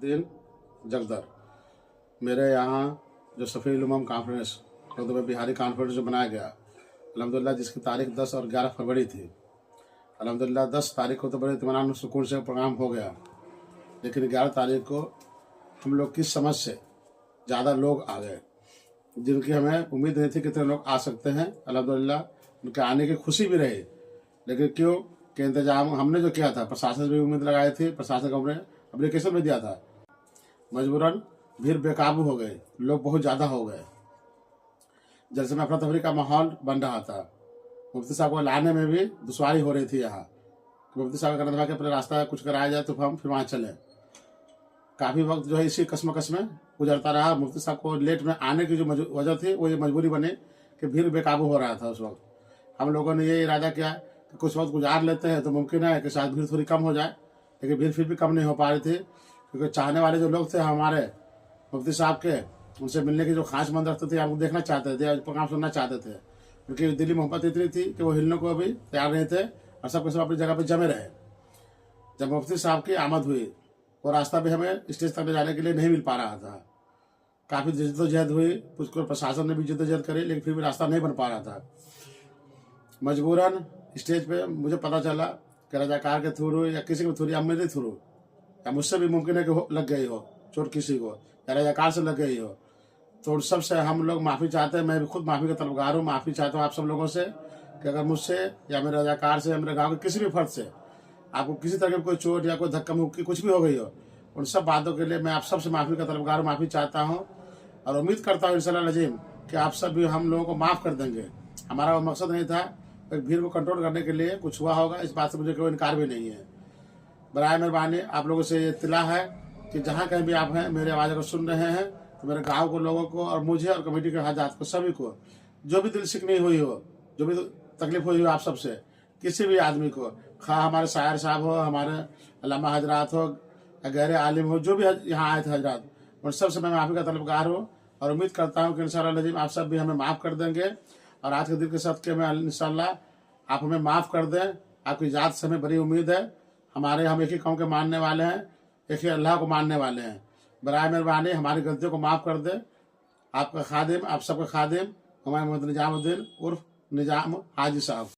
दिन जगदर। मेरे यहाँ जो सफ़ीउल उम्म कॉन्फ्रेंस उर्दू में बिहारी कॉन्फ्रेंस जो बनाया गया अल्हम्दुलिल्लाह, जिसकी तारीख 10 और 11 फरवरी थी। अल्हम्दुलिल्लाह 10 तारीख को तो बड़े इत्मीनान सुकून से प्रोग्राम हो गया, लेकिन 11 तारीख को हम लोग की समझ से ज़्यादा लोग आ गए, जिनकी हमें उम्मीद नहीं थी कितने लोग आ सकते हैं। अल्हम्दुलिल्लाह उनके आने की खुशी भी रही, लेकिन क्यों कि इंतजाम हमने जो किया था, प्रशासन भी उम्मीद लगाई थी, प्रशासन को हमने एप्लीकेशन भी दिया था, मजबूरन भीड़ बेकाबू हो गई, लोग बहुत ज़्यादा हो गए। जलसे में अफरा तफरी का माहौल बन रहा था। मुफ्ती साहब को लाने में भी दुश्वारी हो रही थी यहाँ, मुफ्ती साहब का कहना था कि अपने रास्ता कुछ कराया जाए तो हम फिर वहाँ चलें। काफ़ी वक्त जो है इसी कश्मकश में गुजरता रहा। मुफ्ती साहब को लेट में आने की जो वजह थी वो ये मजबूरी बनी कि भीड़ बेकाबू हो रहा था। उस वक्त हम लोगों ने ये इरादा किया कि कुछ वक्त गुजार लेते हैं तो मुमकिन है कि शायद भीड़ थोड़ी कम हो जाए, लेकिन भीड़ फिर भी कम नहीं हो पा रही थी, क्योंकि चाहने वाले जो लोग थे हमारे मुफ्ती साहब के, उनसे मिलने की जो खास मन रखते थे, आपको देखना चाहते थे, प्रोग्राम सुनना चाहते थे, क्योंकि दिली मोहब्बत इतनी थी कि वो हिलने को भी तैयार नहीं थे और सब के सब अपनी जगह पर जमे रहे। जब मुफ्ती साहब की आमद हुई, वो रास्ता भी हमें स्टेज तक ले जाने के लिए नहीं मिल पा रहा था। काफ़ी जद्दोजहद हुई, उसको प्रशासन ने भी जद्दोजहद करी, लेकिन फिर भी रास्ता नहीं बन पा रहा था। मजबूरन स्टेज पे मुझे पता चला कि रजाकार के थ्रू या किसी के थ्रू या मेरे थ्रू या मुझसे भी मुमकिन है कि लग गई हो चोट किसी को, या रजाकार से लग गई हो, तो उन सब से हम लोग माफ़ी चाहते हैं। मैं भी खुद माफ़ी का तलबगार हूँ। माफ़ी चाहता हूँ आप सब लोगों से कि अगर मुझसे या मेरे रजाकार से या मेरे गाँव के किसी भी फर्द से आपको किसी तरह की कोई चोट या कोई धक्का मुक्की कुछ भी हो गई हो, उन सब बातों के लिए मैं आप सबसे माफ़ी का तलबगार हूँ, माफ़ी चाहता हूँ और उम्मीद करता हूँ इंशाअल्लाह नजीम कि आप सब भी हम लोगों को माफ़ कर देंगे। हमारा वो मकसद नहीं था, एक भीड़ को कंट्रोल करने के लिए कुछ हुआ होगा, इस बात से मुझे कोई इनकार भी नहीं है। बराए मेहरबानी आप लोगों से ये इत्तला है कि जहाँ कहीं भी आप हैं, मेरे आवाज़ को सुन रहे हैं, तो मेरे गाँव के लोगों को और मुझे और कमेटी के हजात को, सभी को जो भी दिल शिकनी हुई हो, जो भी तकलीफ हुई हो आप सबसे, किसी भी आदमी को, खा हमारे शायर साहब हो, हमारे अल्लामा हजरात हो, गहरे आलिम हो, जो भी यहाँ आए थे हजरात, उन सब से मैं माफ़ी का तलबगार हूँ और उम्मीद करता हूँ कि इंशाअल्लाह नजीम आप सब भी हमें माफ़ कर देंगे और आज के दिन के सदक़े में इंशाअल्लाह आप हमें माफ़ कर दें। आपकी ज़ात से हमें बड़ी उम्मीद है। हम एक ही कौम के मानने वाले हैं, एक ही अल्लाह को मानने वाले हैं। बराए मेहरबानी हमारी गलतियों को माफ़ कर दें। आपका खादिम, आप सबका खादिम हुमायूं मोहम्मद निजामुद्दीन उर्फ निजाम हाजी साहब।